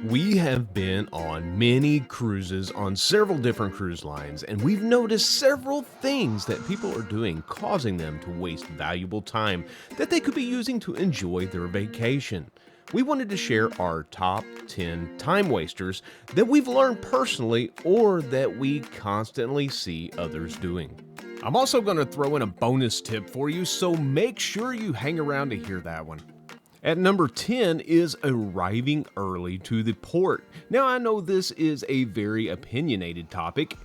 We have been on many cruises on several different cruise lines, and we've noticed several things that people are doing causing them to waste valuable time that they could be using to enjoy their vacation. We wanted to share our top 10 time wasters that we've learned personally or that we constantly see others doing. I'm also going to throw in a bonus tip for you, so make sure you hang around to hear that one. At number 10 is arriving early to the port. Now, I know this is a very opinionated topic.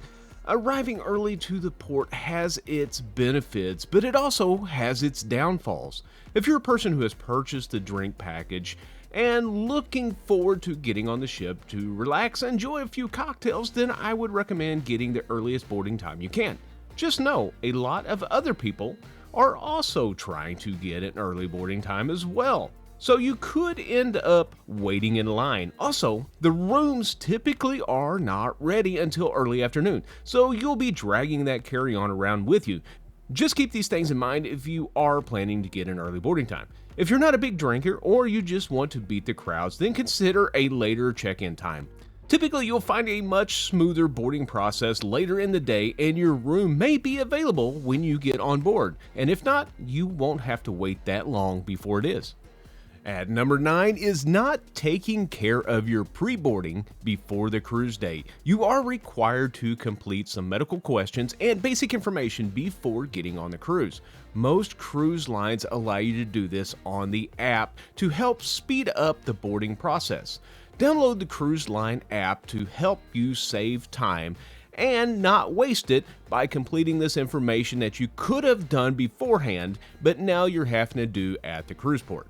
Arriving early to the port has its benefits, but it also has its downfalls. If you're a person who has purchased the drink package and looking forward to getting on the ship to relax and enjoy a few cocktails, then I would recommend getting the earliest boarding time you can. Just know, a lot of other people are also trying to get an early boarding time as well. So you could end up waiting in line. Also, the rooms typically are not ready until early afternoon, so you'll be dragging that carry-on around with you. Just keep these things in mind if you are planning to get an early boarding time. If you're not a big drinker or you just want to beat the crowds, then consider a later check-in time. Typically, you'll find a much smoother boarding process later in the day, and your room may be available when you get on board. And if not, you won't have to wait that long before it is. At number 9 is not taking care of your pre-boarding before the cruise date. You are required to complete some medical questions and basic information before getting on the cruise. Most cruise lines allow you to do this on the app to help speed up the boarding process. Download the cruise line app to help you save time and not waste it by completing this information that you could have done beforehand, but now you're having to do at the cruise port.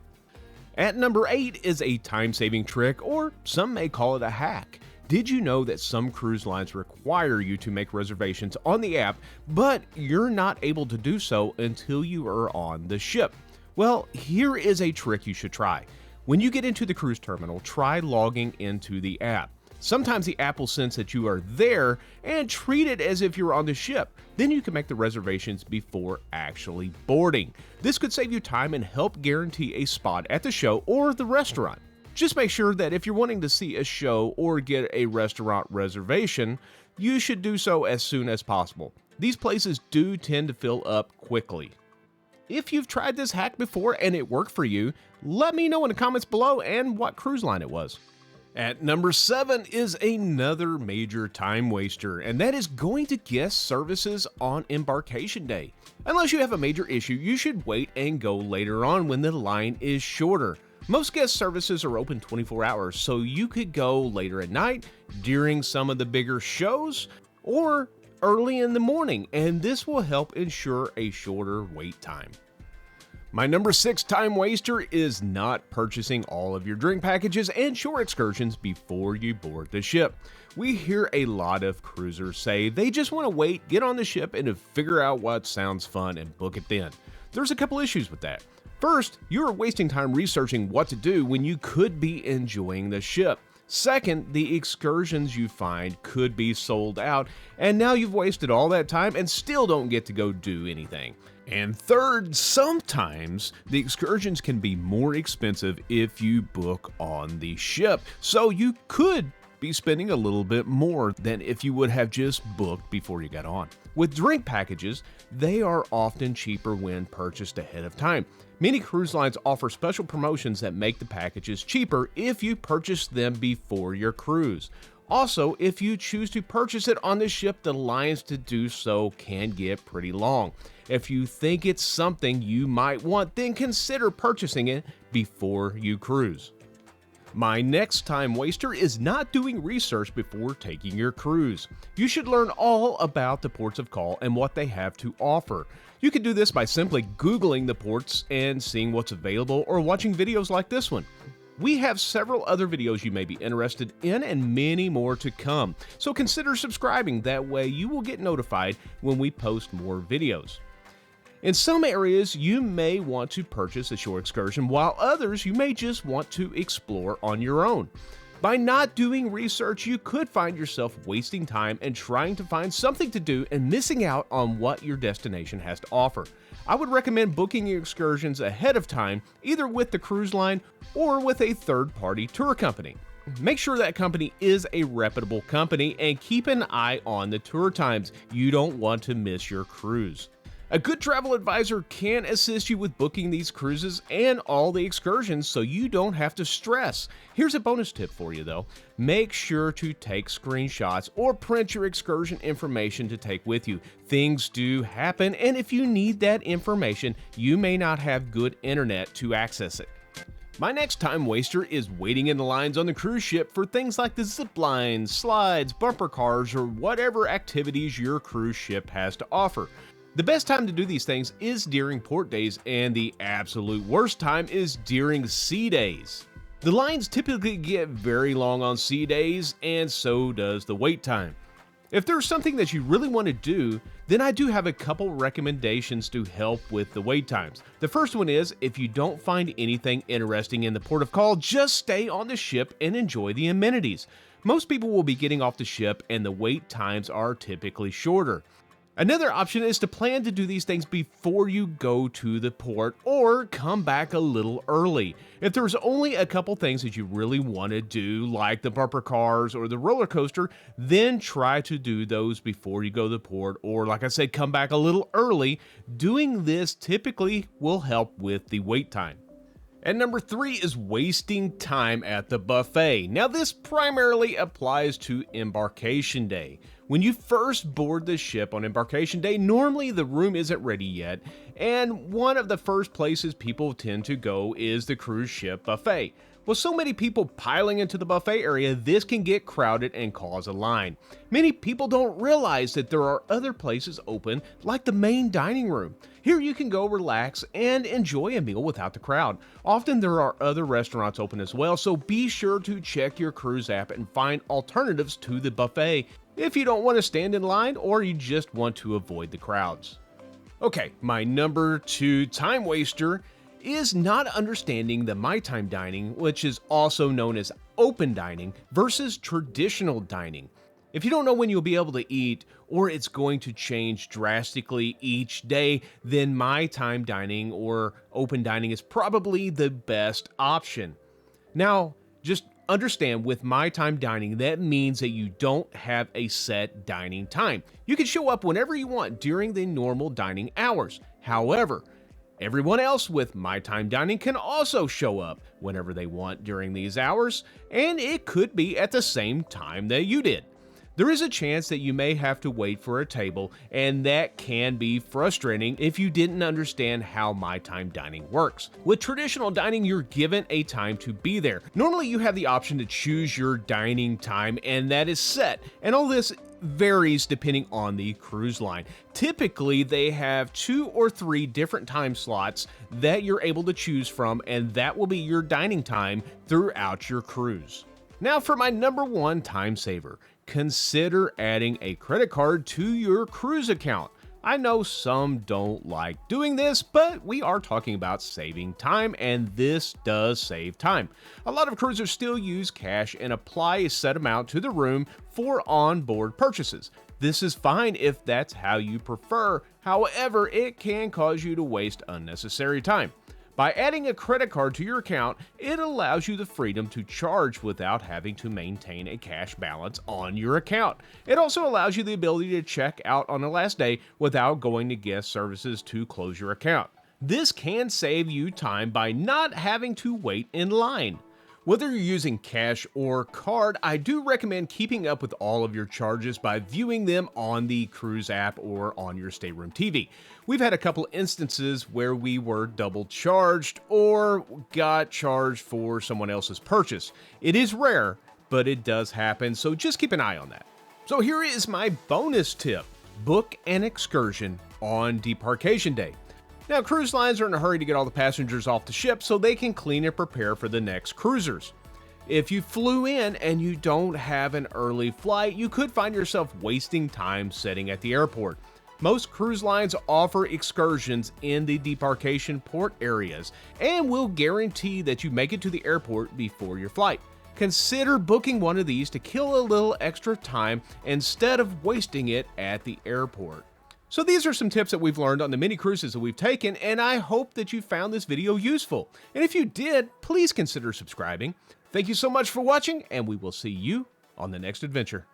At number 8 is a time-saving trick, or some may call it a hack. Did you know that some cruise lines require you to make reservations on the app, but you're not able to do so until you are on the ship? Well, here is a trick you should try. When you get into the cruise terminal, try logging into the app. Sometimes the app will sense that you are there and treat it as if you're on the ship. Then you can make the reservations before actually boarding. This could save you time and help guarantee a spot at the show or the restaurant. Just make sure that if you're wanting to see a show or get a restaurant reservation, you should do so as soon as possible. These places do tend to fill up quickly. If you've tried this hack before and it worked for you, let me know in the comments below and what cruise line it was. At number 7 is another major time waster, and that is going to guest services on embarkation day. Unless you have a major issue, you should wait and go later on when the line is shorter. Most guest services are open 24 hours, so you could go later at night, during some of the bigger shows, or early in the morning, and this will help ensure a shorter wait time. My number 6 time waster is not purchasing all of your drink packages and shore excursions before you board the ship. We hear a lot of cruisers say they just want to wait, get on the ship, and to figure out what sounds fun and book it then. There's a couple issues with that. First, you are wasting time researching what to do when you could be enjoying the ship. Second, the excursions you find could be sold out, and now you've wasted all that time and still don't get to go do anything. And third, sometimes the excursions can be more expensive if you book on the ship, so you could be spending a little bit more than if you would have just booked before you got on. With drink packages, they are often cheaper when purchased ahead of time. Many cruise lines offer special promotions that make the packages cheaper if you purchase them before your cruise. Also, if you choose to purchase it on the ship, the lines to do so can get pretty long. If you think it's something you might want, then consider purchasing it before you cruise. My next time waster is not doing research before taking your cruise. You should learn all about the ports of call and what they have to offer. You can do this by simply Googling the ports and seeing what's available or watching videos like this one. We have several other videos you may be interested in and many more to come, so consider subscribing. That way you will get notified when we post more videos. In some areas, you may want to purchase a shore excursion, while others you may just want to explore on your own. By not doing research, you could find yourself wasting time and trying to find something to do and missing out on what your destination has to offer. I would recommend booking your excursions ahead of time, either with the cruise line or with a third-party tour company. Make sure that company is a reputable company and keep an eye on the tour times. You don't want to miss your cruise. A good travel advisor can assist you with booking these cruises and all the excursions so you don't have to stress. Here's a bonus tip for you though. Make sure to take screenshots or print your excursion information to take with you. Things do happen, and if you need that information, you may not have good internet to access it. My next time waster is waiting in the lines on the cruise ship for things like the zip lines, slides, bumper cars, or whatever activities your cruise ship has to offer. The best time to do these things is during port days, and the absolute worst time is during sea days. The lines typically get very long on sea days, and so does the wait time. If there's something that you really want to do, then I do have a couple recommendations to help with the wait times. The first one is, if you don't find anything interesting in the port of call, just stay on the ship and enjoy the amenities. Most people will be getting off the ship, and the wait times are typically shorter. Another option is to plan to do these things before you go to the port or come back a little early. If there's only a couple things that you really want to do, like the bumper cars or the roller coaster, then try to do those before you go to the port, or like I said, come back a little early. Doing this typically will help with the wait time. And number 3 is wasting time at the buffet. Now this primarily applies to embarkation day. When you first board the ship on embarkation day, normally the room isn't ready yet, and one of the first places people tend to go is the cruise ship buffet. With so many people piling into the buffet area, this can get crowded and cause a line. Many people don't realize that there are other places open, like the main dining room. Here you can go relax and enjoy a meal without the crowd. Often there are other restaurants open as well, so be sure to check your cruise app and find alternatives to the buffet if you don't want to stand in line or you just want to avoid the crowds. Okay, my number 2 time waster is not understanding the my time dining, which is also known as open dining, versus traditional dining. If you don't know when you'll be able to eat, or it's going to change drastically each day, then my time dining or open dining is probably the best option. Now, just understand, with my time dining, that means that you don't have a set dining time. You can show up whenever you want during the normal dining hours. However, everyone else with my time dining can also show up whenever they want during these hours, and it could be at the same time that you did. There is a chance that you may have to wait for a table, and that can be frustrating if you didn't understand how my time dining works. With traditional dining, you're given a time to be there. Normally you have the option to choose your dining time, and that is set, and all this varies depending on the cruise line. Typically, they have 2 or 3 different time slots that you're able to choose from, and that will be your dining time throughout your cruise. Now for my number 1 time saver. Consider adding a credit card to your cruise account. I know some don't like doing this, but we are talking about saving time, and this does save time. A lot of cruisers still use cash and apply a set amount to the room for onboard purchases. This is fine if that's how you prefer. However, it can cause you to waste unnecessary time. By adding a credit card to your account, it allows you the freedom to charge without having to maintain a cash balance on your account. It also allows you the ability to check out on the last day without going to guest services to close your account. This can save you time by not having to wait in line. Whether you're using cash or card, I do recommend keeping up with all of your charges by viewing them on the cruise app or on your stateroom TV. We've had a couple instances where we were double charged or got charged for someone else's purchase. It is rare, but it does happen, so just keep an eye on that. So here is my bonus tip. Book an excursion on debarkation day. Now, cruise lines are in a hurry to get all the passengers off the ship so they can clean and prepare for the next cruisers. If you flew in and you don't have an early flight, you could find yourself wasting time sitting at the airport. Most cruise lines offer excursions in the debarkation port areas and will guarantee that you make it to the airport before your flight. Consider booking one of these to kill a little extra time instead of wasting it at the airport. So these are some tips that we've learned on the mini cruises that we've taken, and I hope that you found this video useful. And if you did, please consider subscribing. Thank you so much for watching, and we will see you on the next adventure.